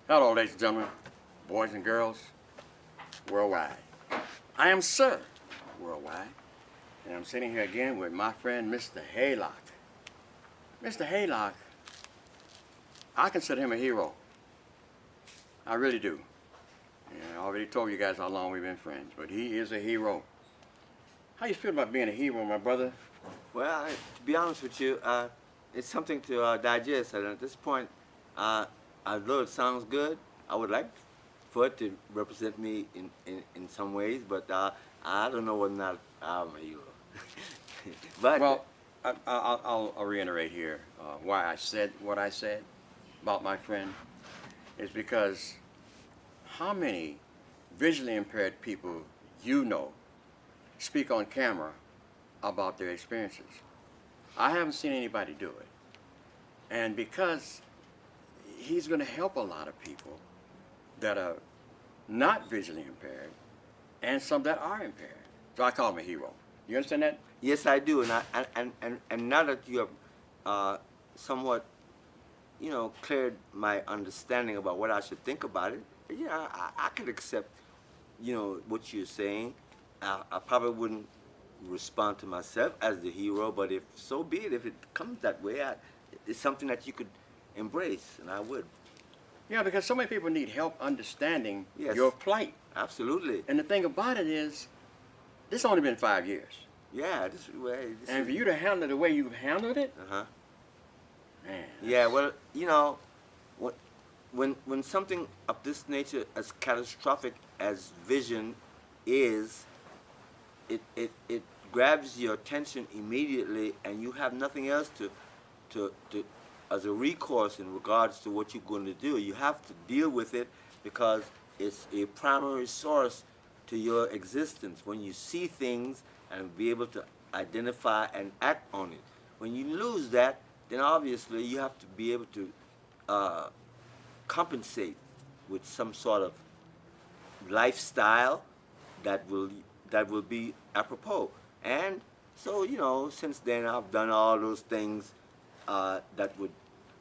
Hello, ladies and gentlemen, boys and girls, worldwide. I am Sir Worldwide, and I'm sitting here again with my friend, Mr. Haylock. Mr. Haylock, I consider him a hero. I really do. And I already told you guys how long we've been friends, but he is a hero. How you feel about being a hero, my brother? Well, to be honest with you, it's something to digest. And at this point, although it sounds good, I would like for it to represent me in some ways, but I don't know whether or not I'm a hero. But Well, I'll reiterate here why I said what I said about my friend is because how many visually impaired people you know speak on camera about their experiences? I haven't seen anybody do it. And because he's going to help a lot of people that are not visually impaired and some that are impaired. So I call him a hero. You understand that? yes, I do, and now that you have somewhat, cleared my understanding about what I should think about it, yeah, I could accept, what you're saying. I probably wouldn't respond to myself as the hero, but if so be it, if it comes that way, it's something that you could embrace, and I would. Yeah, because so many people need help understanding Yes. your plight. Absolutely. And the thing about it is, this only been 5 years. Yeah, this way. And for you to handle it the way you've handled it, Uh-huh. man. Yeah, well, when something of this nature, as catastrophic as vision is, it grabs your attention immediately, and you have nothing else to as a recourse in regards to what you're going to do. You have to deal with it because it's a primary source to your existence. When you see things and be able to identify and act on it. When you lose that, then obviously you have to be able to compensate with some sort of lifestyle that will be apropos. And so, since then I've done all those things that would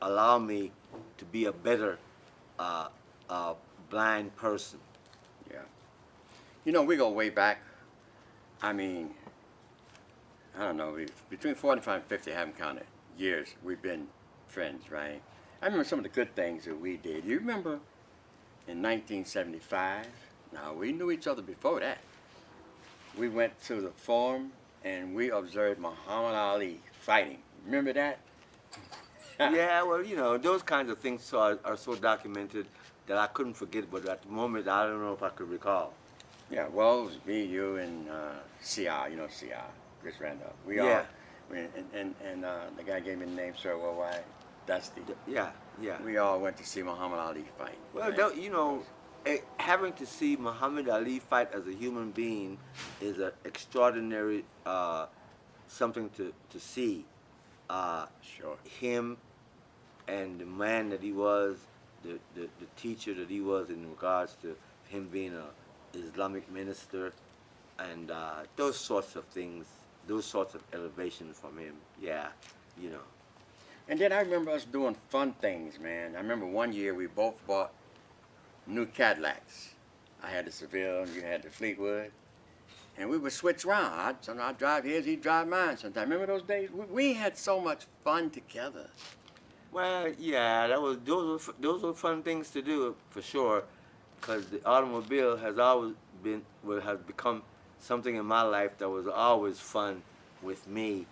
allow me to be a better blind person. Yeah. You know, we go way back. I mean, I don't know, between 45 and 50, I haven't counted years, we've been friends, right? I remember some of the good things that we did. You remember in 1975? Now, we knew each other before that. We went to the forum and we observed Muhammad Ali fighting. Remember that? Yeah, well, those kinds of things are so documented that I couldn't forget, but at the moment I don't know if I could recall. Yeah, well, it was me, you, and CR, you know CR, Chris Randolph. We Yeah. all, and the guy gave me the name Sir Worldwide, Dusty. Yeah, yeah. We all went to see Muhammad Ali fight. Well, right? having to see Muhammad Ali fight as a human being is an extraordinary something to see. Sure. Him and the man that he was, the teacher that he was in regards to him being a Islamic minister, and those sorts of things, those sorts of elevations from him. Yeah, And then I remember us doing fun things, man. I remember one year we both bought new Cadillacs. I had the Seville, you had the Fleetwood. And we would switch around. Sometimes I'd drive his, he'd drive mine sometimes. Remember those days? We had so much fun together. Well, yeah, those were fun things to do for sure, because the automobile has always has become something in my life that was always fun with me.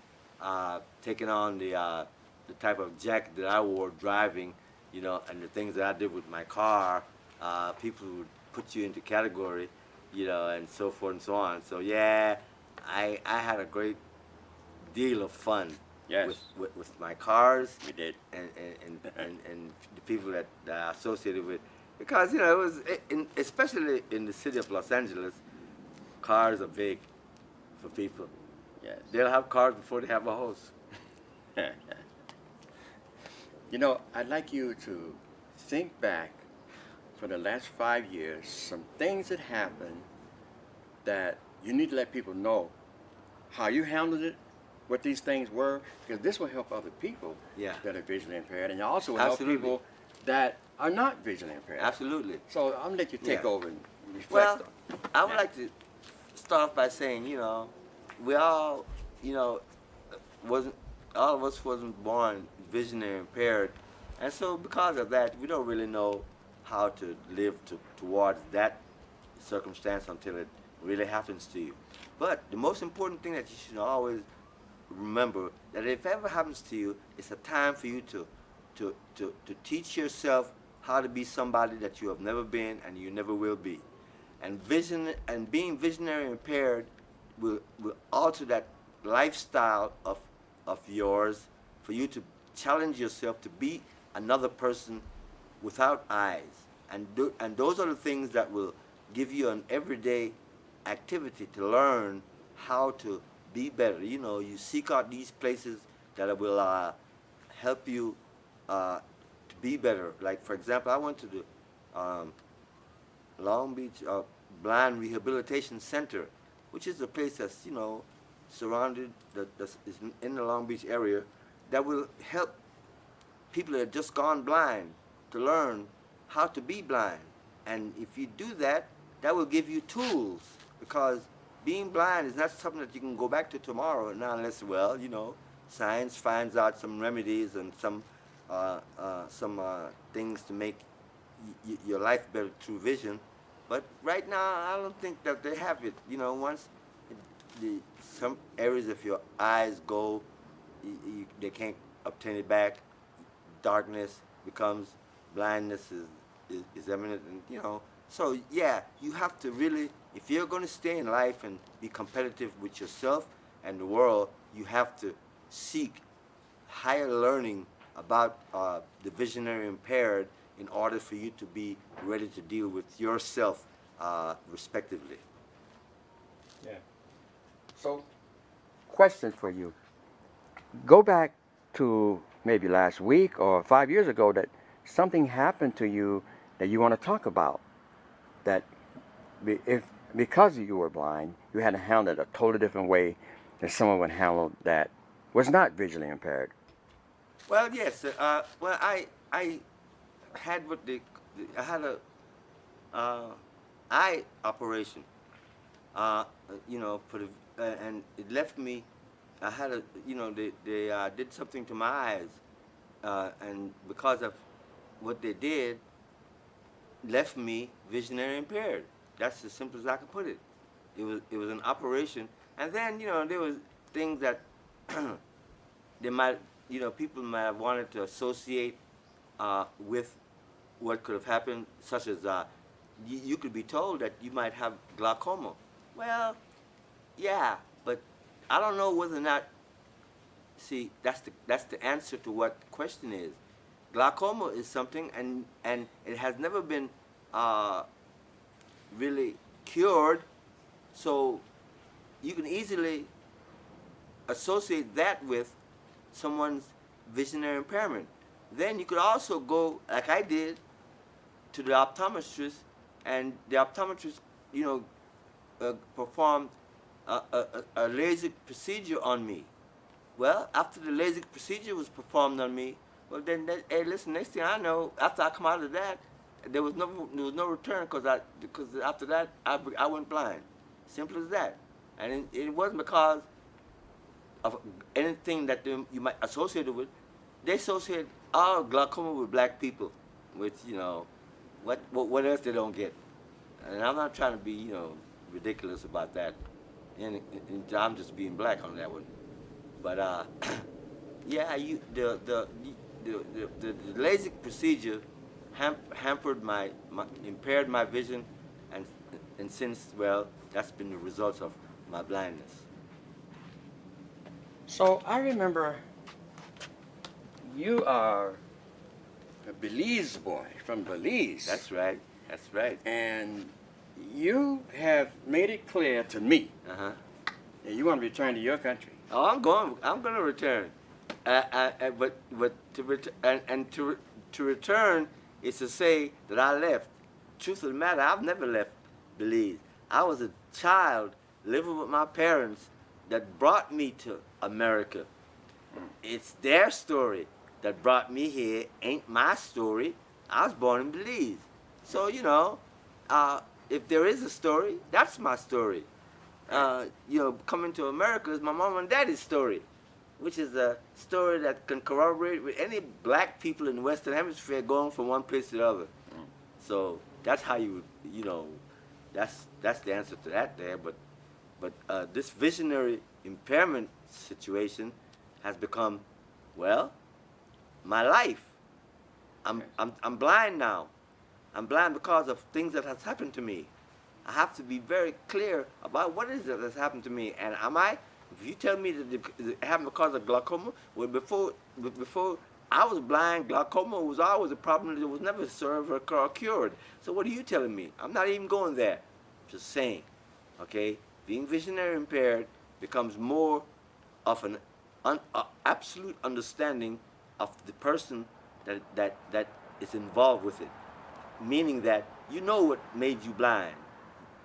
Taking on the type of jacket that I wore driving, and the things that I did with my car, people would put you into category, and so forth and so on. So yeah, I had a great deal of fun. Yes. With my cars. We did. And the people that I associated with, because it was especially in the city of Los Angeles, cars are big for people. Yes. They'll have cars before they have a house. I'd like you to think back for the last 5 years, some things that happened that you need to let people know how you handled it, what these things were, because this will help other people Yeah. that are visually impaired, and also will help Absolutely. people that are not visually impaired. Absolutely. So I'm gonna let you take Yeah. over and reflect Well, on. I would that. like to start off by saying, we all, you know, wasn't all of us wasn't born visionary impaired, and so because of that, we don't really know how to live towards that circumstance until it really happens to you. But the most important thing that you should always remember that if it ever happens to you, it's a time for you to teach yourself how to be somebody that you have never been and you never will be. And being visionary impaired will alter that lifestyle of yours for you to challenge yourself to be another person without eyes. And those are the things that will give you an everyday activity to learn how to be better. You seek out these places that will help you to be better. Like, for example, I went to the Long Beach Blind Rehabilitation Center, which is a place that's, surrounded, that is in the Long Beach area, that will help people that have just gone blind to learn how to be blind. And if you do that, that will give you tools, because being blind is not something that you can go back to tomorrow, not unless, well, science finds out some remedies and some things to make your life better through vision. But right now, I don't think that they have it. Once some areas of your eyes go, they can't obtain it back. Darkness becomes blindness is eminent, and So yeah, you have to really, if you're going to stay in life and be competitive with yourself and the world, you have to seek higher learning about the visionary impaired in order for you to be ready to deal with yourself respectively. Yeah. So, question for you. Go back to maybe last week or 5 years ago that something happened to you that you want to talk about. That if because you were blind, you had to handle it a totally different way than someone would handle that was not visually impaired. Well, yes. Well, I had I had a eye operation. For and it left me. I had they did something to my eyes, and because of what they did, left me visionary impaired. That's as simple as I can put it. It was an operation, and then there was things that they might people might have wanted to associate with what could have happened, such as you could be told that you might have glaucoma. Well, yeah, but I don't know whether or not. See, that's the answer to what the question is. Glaucoma is something, and it has never been really cured, so you can easily associate that with someone's visionary impairment. Then you could also go, like I did, to the optometrist, and the optometrist, performed a LASIK procedure on me. Well, after the LASIK procedure was performed on me, well then, hey, listen, next thing I know, after I come out of that, there was no return, because after that I went blind. Simple as that. And it wasn't because of anything that you might associate it with. They associate all glaucoma with black people, which what else they don't get. And I'm not trying to be ridiculous about that, and I'm just being black on that one. But yeah, the LASIK procedure hampered impaired my vision, and since, well, that's been the result of my blindness. So I remember you are a Belize boy from Belize. That's right. That's right. And you have made it clear to me Uh-huh. that you want to return to your country. Oh, I'm going to return. But to return is to say that I left. Truth of the matter, I've never left Belize. I was a child living with my parents that brought me to America. It's their story that brought me here. Ain't my story. I was born in Belize. So, you know, if there is a story, that's my story. You know, coming to America is my mom and daddy's story, which is a story that can corroborate with any black people in the Western Hemisphere going from one place to the other. So that's how you know, that's the answer to that there. But this visionary impairment situation has become, well, my life. I'm blind now. I'm blind because of things that has happened to me. I have to be very clear about what is it that's happened to me. And if you tell me that it happened because of glaucoma, well, before I was blind, glaucoma was always a problem that was never served or cured. So what are you telling me? I'm not even going there. Just saying, okay? Being visionary impaired becomes more of an absolute understanding of the person that is involved with it. Meaning that you know what made you blind.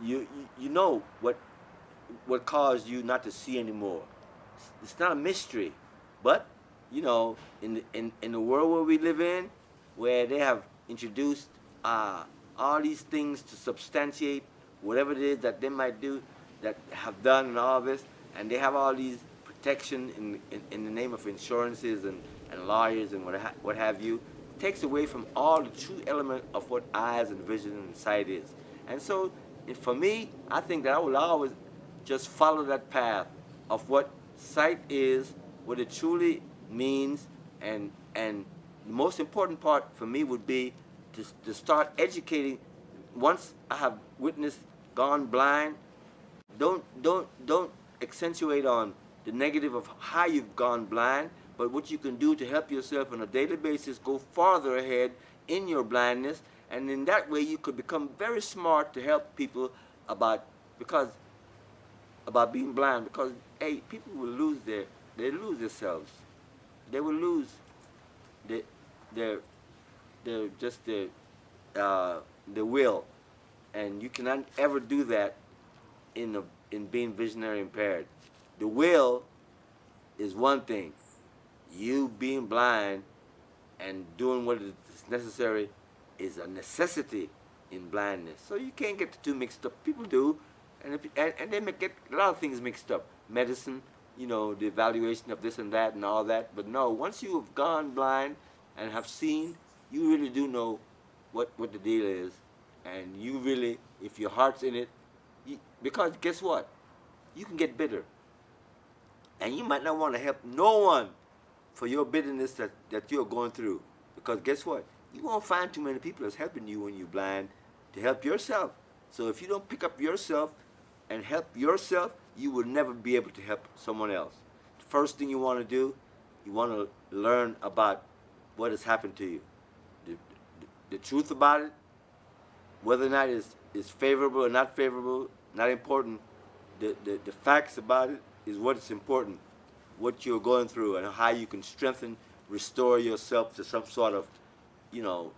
You know what caused you not to see anymore. It's not a mystery, but you know, in the world where we live in, where they have introduced all these things to substantiate whatever it is that they might do, that have done and all this, and they have all these protection in the name of insurances and lawyers and what have you, takes away from all the true element of what eyes and vision and sight is. And so, for me, I think that I will always just follow that path of what sight is, what it truly means, and the most important part for me would be to start educating. Once I have witnessed, gone blind, don't accentuate on the negative of how you've gone blind, but what you can do to help yourself on a daily basis go farther ahead in your blindness, and in that way you could become very smart to help people about being blind, because hey, people will lose themselves. They will lose their will, and you cannot ever do that in being visionary impaired. The will is one thing. You being blind and doing what is necessary is a necessity in blindness. So you can't get the two mixed up. People do, and they get a lot of things mixed up. Medicine, you know, the evaluation of this and that and all that. But no, once you have gone blind and have seen, you really do know what the deal is, and you really, if your heart's in it, because guess what? You can get bitter, and you might not want to help no one for your bitterness that you're going through, because guess what? You won't find too many people that's helping you when you're blind to help yourself. So if you don't pick up yourself and help yourself, you will never be able to help someone else. The first thing you want to do, you want to learn about what has happened to you. The truth about it, whether or not it's favorable or not favorable, not important. The facts about it is what's important, what you're going through and how you can strengthen, restore yourself to some sort of, you know,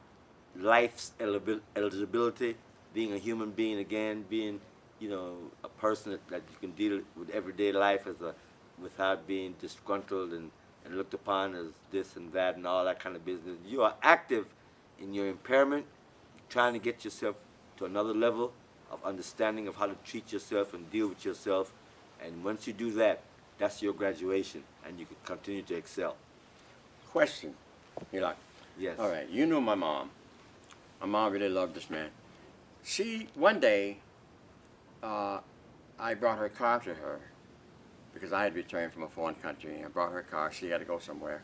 life's eligibility, being a human being again, being, you know, a person that you can deal with everyday life without being disgruntled and looked upon as this and that and all that kind of business. You are active in your impairment, trying to get yourself to another level of understanding of how to treat yourself and deal with yourself. And once you do that, that's your graduation, and you can continue to excel. Question, Haylock. Yes. All right, you know my mom. My mom really loved this man. One day, I brought her car to her because I had returned from a foreign country. I brought her car. She had to go somewhere.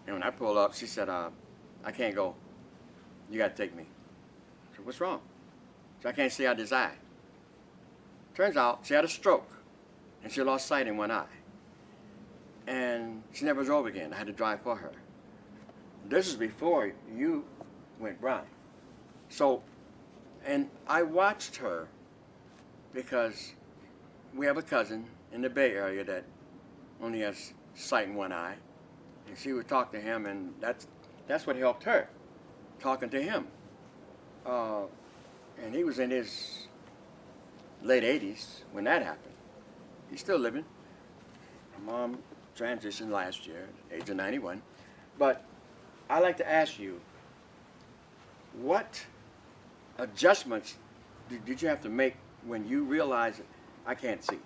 And when I pulled up, she said, I can't go. You got to take me. I said, what's wrong? She said, I can't see out this eye. Turns out she had a stroke, and she lost sight in one eye. And she never drove again. I had to drive for her. This is before you went blind. So, and I watched her because we have a cousin in the Bay Area that only has sight in one eye. And she would talk to him, and that's what helped her, talking to him. And he was in his late 80s when that happened. He's still living. My mom transitioned last year, age of 91. But I'd like to ask you, what adjustments did you have to make when you realized I can't see?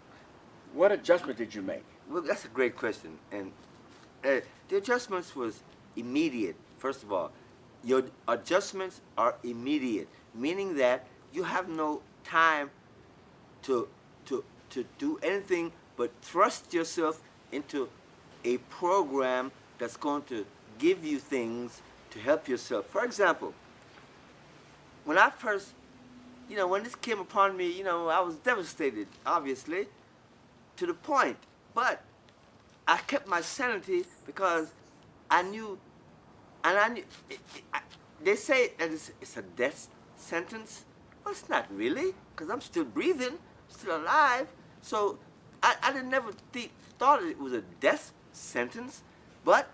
What adjustment did you make? Well, that's a great question, and the adjustments was immediate. First of all, your adjustments are immediate, meaning that you have no time to do anything but thrust yourself into a program that's going to give you things to help yourself. For example, when I first, when this came upon me, I was devastated, obviously, to the point. But I kept my sanity because I knew, and I knew, they say that it's a death sentence. Well, it's not really, because I'm still breathing, still alive. So I didn't never thought it was a death sentence. But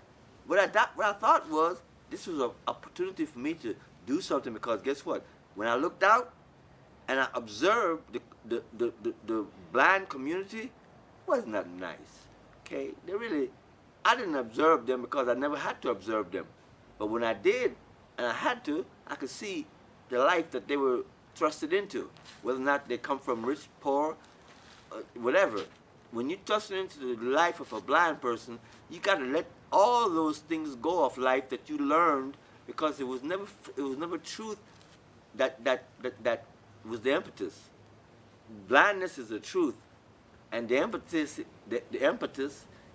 what I thought was this was an opportunity for me to do something, because guess what? When I looked out and I observed the blind community, it was not nice. Okay, I didn't observe them because I never had to observe them. But when I did, and I had to, I could see the life that they were thrusted into, whether or not they come from rich, poor, whatever. When you thrust into the life of a blind person, you got to let all those things go of life that you learned, because it was never truth that was the impetus. Blindness is the truth, and the impetus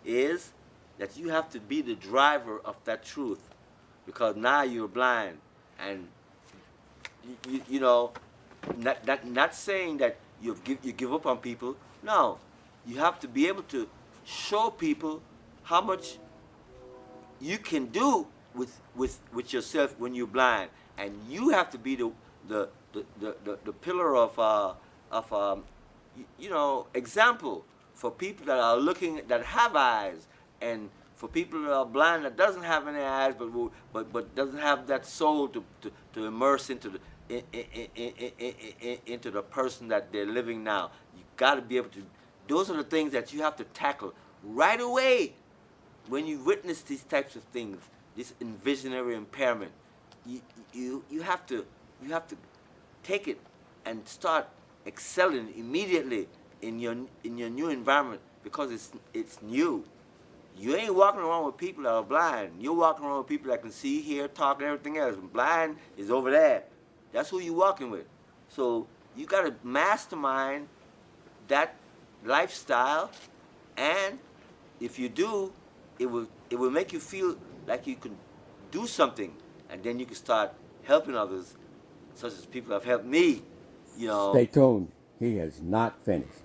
is that you have to be the driver of that truth, because now you're blind, and not saying that you give up on people. No, you have to be able to show people how much you can do with yourself when you're blind, and you have to be the pillar of example for people that are looking, that have eyes, and for people that are blind that doesn't have any eyes, but doesn't have that soul to immerse into the person that they're living now. You got to be able to. Those are the things that you have to tackle right away when you witness these types of things. This visionary impairment, you have to take it and start excelling immediately in your new environment, because it's new. You ain't walking around with people that are blind. You're walking around with people that can see, hear, talk, and everything else. Blind is over there. That's who you're walking with. So you got to mastermind that lifestyle, and if you do, it will make you feel like you can do something, and then you can start helping others, such as people have helped me. Stay tuned. He has not finished.